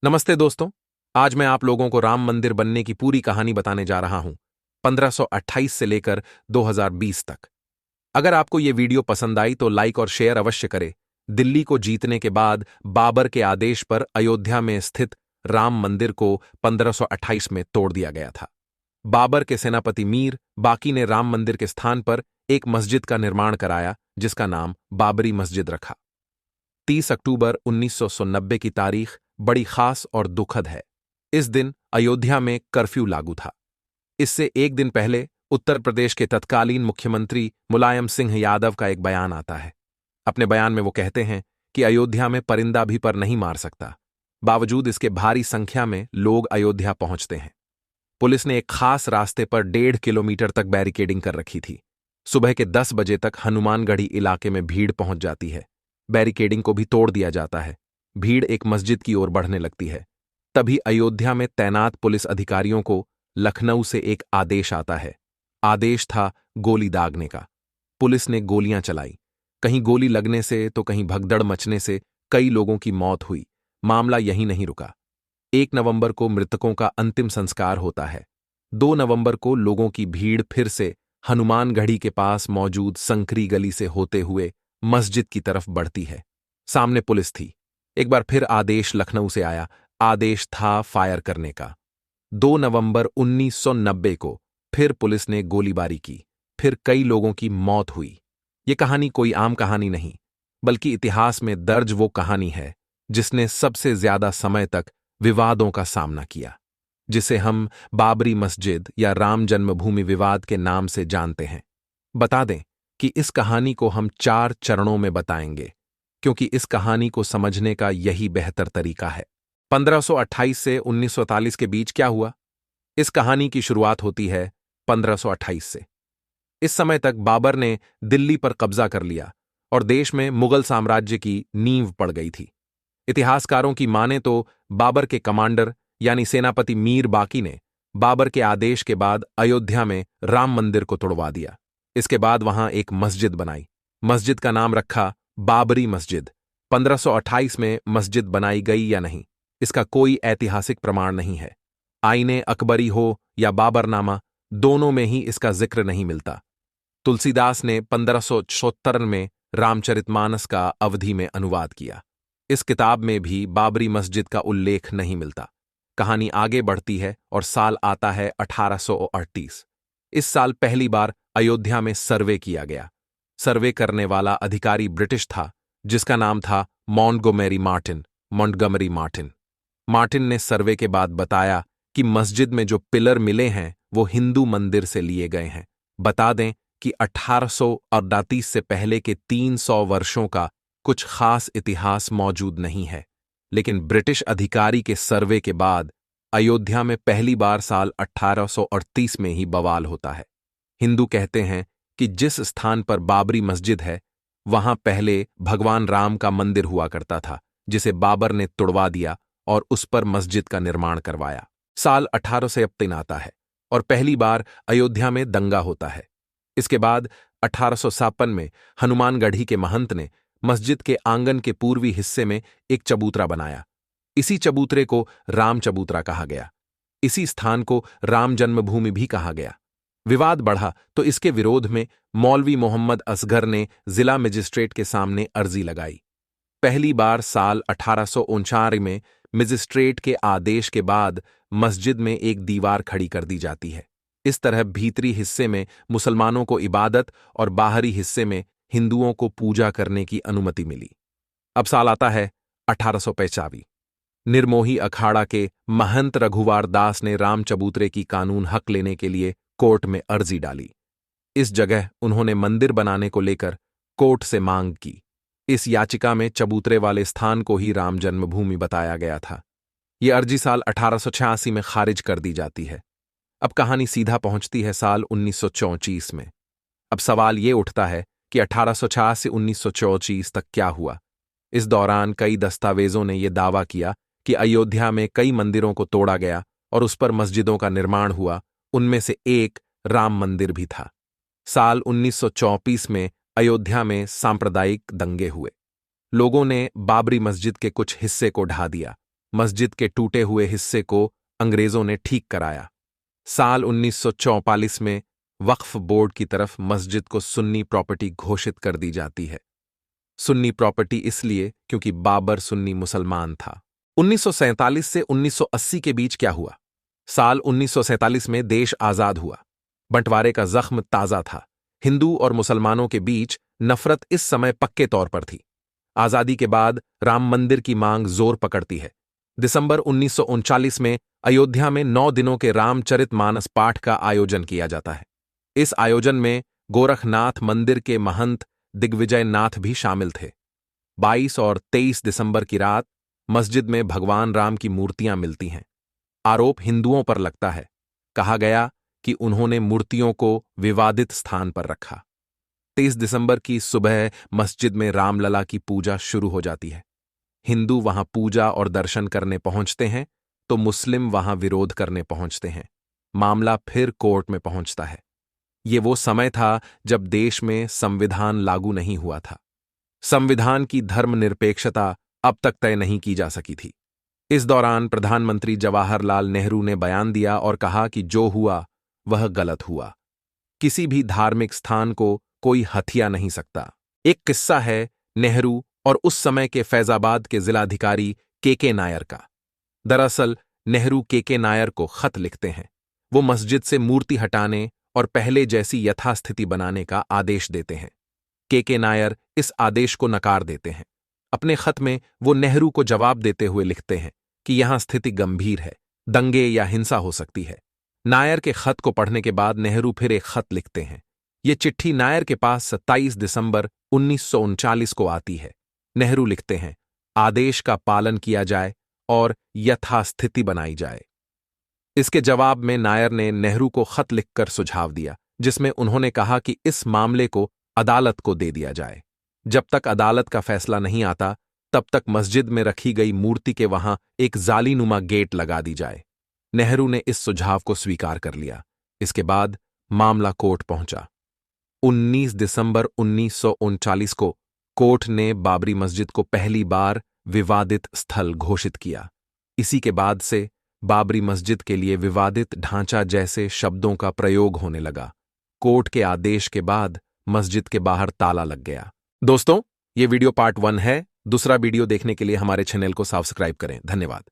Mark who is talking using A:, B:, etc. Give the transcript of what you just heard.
A: नमस्ते दोस्तों। आज मैं आप लोगों को राम मंदिर बनने की पूरी कहानी बताने जा रहा हूं, 1528 से लेकर 2020 तक। अगर आपको ये वीडियो पसंद आई तो लाइक और शेयर अवश्य करें। दिल्ली को जीतने के बाद बाबर के आदेश पर अयोध्या में स्थित राम मंदिर को 1528 में तोड़ दिया गया था। बाबर के सेनापति मीर बाकी ने राम मंदिर के स्थान पर एक मस्जिद का निर्माण कराया, जिसका नाम बाबरी मस्जिद रखा। 30 अक्टूबर 1990 की तारीख बड़ी खास और दुखद है। इस दिन अयोध्या में कर्फ्यू लागू था। इससे एक दिन पहले उत्तर प्रदेश के तत्कालीन मुख्यमंत्री मुलायम सिंह यादव का एक बयान आता है। अपने बयान में वो कहते हैं कि अयोध्या में परिंदा भी पर नहीं मार सकता। बावजूद इसके भारी संख्या में लोग अयोध्या पहुंचते हैं। पुलिस ने एक खास रास्ते पर 1.5 किलोमीटर तक बैरिकेडिंग कर रखी थी। सुबह के 10 बजे तक हनुमानगढ़ी इलाके में भीड़ पहुंच जाती है। बैरिकेडिंग को भी तोड़ दिया जाता है। भीड़ एक मस्जिद की ओर बढ़ने लगती है। तभी अयोध्या में तैनात पुलिस अधिकारियों को लखनऊ से एक आदेश आता है। आदेश था गोली दागने का। पुलिस ने गोलियां चलाई। कहीं गोली लगने से तो कहीं भगदड़ मचने से कई लोगों की मौत हुई। मामला यहीं नहीं रुका। 1 नवंबर को मृतकों का अंतिम संस्कार होता है। 2 नवंबर को लोगों की भीड़ फिर से हनुमानगढ़ी के पास मौजूद संकरी गली से होते हुए मस्जिद की तरफ बढ़ती है। सामने पुलिस थी। एक बार फिर आदेश लखनऊ से आया। आदेश था फायर करने का। 2 नवंबर 1990 को फिर पुलिस ने गोलीबारी की। फिर कई लोगों की मौत हुई। ये कहानी कोई आम कहानी नहीं, बल्कि इतिहास में दर्ज वो कहानी है जिसने सबसे ज्यादा समय तक विवादों का सामना किया, जिसे हम बाबरी मस्जिद या राम जन्मभूमि विवाद के नाम से जानते हैं। बता दें कि इस कहानी को हम 4 चरणों में बताएंगे, क्योंकि इस कहानी को समझने का यही बेहतर तरीका है। 1528 से 1940 के बीच क्या हुआ? इस कहानी की शुरुआत होती है 1528 से। इस समय तक बाबर ने दिल्ली पर कब्जा कर लिया और देश में मुगल साम्राज्य की नींव पड़ गई थी। इतिहासकारों की माने तो बाबर के कमांडर यानी सेनापति मीर बाकी ने बाबर के आदेश के बाद अयोध्या में राम मंदिर को तोड़वा दिया। इसके बाद वहां एक मस्जिद बनाई। मस्जिद का नाम रखा बाबरी मस्जिद। 1528 में मस्जिद बनाई गई या नहीं, इसका कोई ऐतिहासिक प्रमाण नहीं है। आईने अकबरी हो या बाबरनामा, दोनों में ही इसका जिक्र नहीं मिलता। तुलसीदास ने 1576 में रामचरितमानस का अवधी में अनुवाद किया। इस किताब में भी बाबरी मस्जिद का उल्लेख नहीं मिलता। कहानी आगे बढ़ती है और साल आता है 1838। इस साल पहली बार अयोध्या में सर्वे किया गया। सर्वे करने वाला अधिकारी ब्रिटिश था, जिसका नाम था मॉन्टगोमेरी मार्टिन। मार्टिन ने सर्वे के बाद बताया कि मस्जिद में जो पिलर मिले हैं वो हिंदू मंदिर से लिए गए हैं। बता दें कि 1838 से पहले के 300 वर्षों का कुछ खास इतिहास मौजूद नहीं है, लेकिन ब्रिटिश अधिकारी के सर्वे के बाद अयोध्या में पहली बार साल 1838 में ही बवाल होता है। हिंदू कहते हैं कि जिस स्थान पर बाबरी मस्जिद है वहां पहले भगवान राम का मंदिर हुआ करता था, जिसे बाबर ने तुड़वा दिया और उस पर मस्जिद का निर्माण करवाया। साल 1853 आता है और पहली बार अयोध्या में दंगा होता है। इसके बाद 1856 में हनुमानगढ़ी के महंत ने मस्जिद के आंगन के पूर्वी हिस्से में एक चबूतरा बनाया। इसी चबूतरे को राम चबूतरा कहा गया। इसी स्थान को राम जन्मभूमि भी कहा गया। विवाद बढ़ा तो इसके विरोध में मौलवी मोहम्मद असगर ने जिला मजिस्ट्रेट के सामने अर्जी लगाई। पहली बार साल 1859 में मजिस्ट्रेट के आदेश के बाद मस्जिद में एक दीवार खड़ी कर दी जाती है। इस तरह भीतरी हिस्से में मुसलमानों को इबादत और बाहरी हिस्से में हिंदुओं को पूजा करने की अनुमति मिली। अब साल आता है 1885। निर्मोही अखाड़ा के महंत रघुवार दास ने राम चबूतरे की कानून हक लेने के लिए कोर्ट में अर्जी डाली। इस जगह उन्होंने मंदिर बनाने को लेकर कोर्ट से मांग की। इस याचिका में चबूतरे वाले स्थान को ही राम जन्मभूमि बताया गया था। यह अर्जी साल 1886 में खारिज कर दी जाती है। अब कहानी सीधा पहुंचती है साल 1934 में। अब सवाल ये उठता है कि 1886 से 1934 तक क्या हुआ। इस दौरान कई दस्तावेजों ने यह दावा किया कि अयोध्या में कई मंदिरों को तोड़ा गया और उस पर मस्जिदों का निर्माण हुआ। उनमें से एक राम मंदिर भी था। साल 1934 में अयोध्या में सांप्रदायिक दंगे हुए। लोगों ने बाबरी मस्जिद के कुछ हिस्से को ढा दिया। मस्जिद के टूटे हुए हिस्से को अंग्रेजों ने ठीक कराया। साल 1944 में वक्फ बोर्ड की तरफ मस्जिद को सुन्नी प्रॉपर्टी घोषित कर दी जाती है। सुन्नी प्रॉपर्टी इसलिए क्योंकि बाबर सुन्नी मुसलमान था। 1947 से 1980 के बीच क्या हुआ? साल 1947 में देश आजाद हुआ। बंटवारे का जख्म ताजा था। हिंदू और मुसलमानों के बीच नफरत इस समय पक्के तौर पर थी। आजादी के बाद राम मंदिर की मांग जोर पकड़ती है। दिसंबर 1939 में अयोध्या में 9 दिनों के रामचरितमानस पाठ का आयोजन किया जाता है। इस आयोजन में गोरखनाथ मंदिर के महंत दिग्विजय नाथ भी शामिल थे। 22 और 23 दिसंबर की रात मस्जिद में भगवान राम की मूर्तियां मिलती हैं। आरोप हिंदुओं पर लगता है। कहा गया कि उन्होंने मूर्तियों को विवादित स्थान पर रखा। 23 दिसंबर की सुबह मस्जिद में रामलला की पूजा शुरू हो जाती है। हिंदू वहां पूजा और दर्शन करने पहुंचते हैं तो मुस्लिम वहां विरोध करने पहुंचते हैं। मामला फिर कोर्ट में पहुंचता है। ये वो समय था जब देश में संविधान लागू नहीं हुआ था। संविधान की धर्मनिरपेक्षता अब तक तय नहीं की जा सकी थी। इस दौरान प्रधानमंत्री जवाहरलाल नेहरू ने बयान दिया और कहा कि जो हुआ वह गलत हुआ। किसी भी धार्मिक स्थान को कोई हथिया नहीं सकता। एक किस्सा है नेहरू और उस समय के फैजाबाद के जिलाधिकारी के नायर का। दरअसल नेहरू के नायर को खत लिखते हैं। वो मस्जिद से मूर्ति हटाने और पहले जैसी यथास्थिति बनाने का आदेश देते हैं। के नायर इस आदेश को नकार देते हैं। अपने खत में वो नेहरू को जवाब देते हुए लिखते हैं कि यहां स्थिति गंभीर है, दंगे या हिंसा हो सकती है। नायर के खत को पढ़ने के बाद नेहरू फिर एक खत लिखते हैं। ये चिट्ठी नायर के पास 27 दिसंबर 1939 को आती है। नेहरू लिखते हैं, आदेश का पालन किया जाए और यथास्थिति बनाई जाए। इसके जवाब में नायर ने नेहरू को खत लिखकर सुझाव दिया, जिसमें उन्होंने कहा कि इस मामले को अदालत को दे दिया जाए। जब तक अदालत का फैसला नहीं आता, तब तक मस्जिद में रखी गई मूर्ति के वहां एक जालीनुमा गेट लगा दी जाए। नेहरू ने इस सुझाव को स्वीकार कर लिया। इसके बाद मामला कोर्ट पहुंचा। 19 दिसंबर 1939 को कोर्ट ने बाबरी मस्जिद को पहली बार विवादित स्थल घोषित किया। इसी के बाद से बाबरी मस्जिद के लिए विवादित ढांचा जैसे शब्दों का प्रयोग होने लगा। कोर्ट के आदेश के बाद मस्जिद के बाहर ताला लग गया। दोस्तों, ये वीडियो पार्ट 1 है। दूसरा वीडियो देखने के लिए हमारे चैनल को सब्सक्राइब करें। धन्यवाद।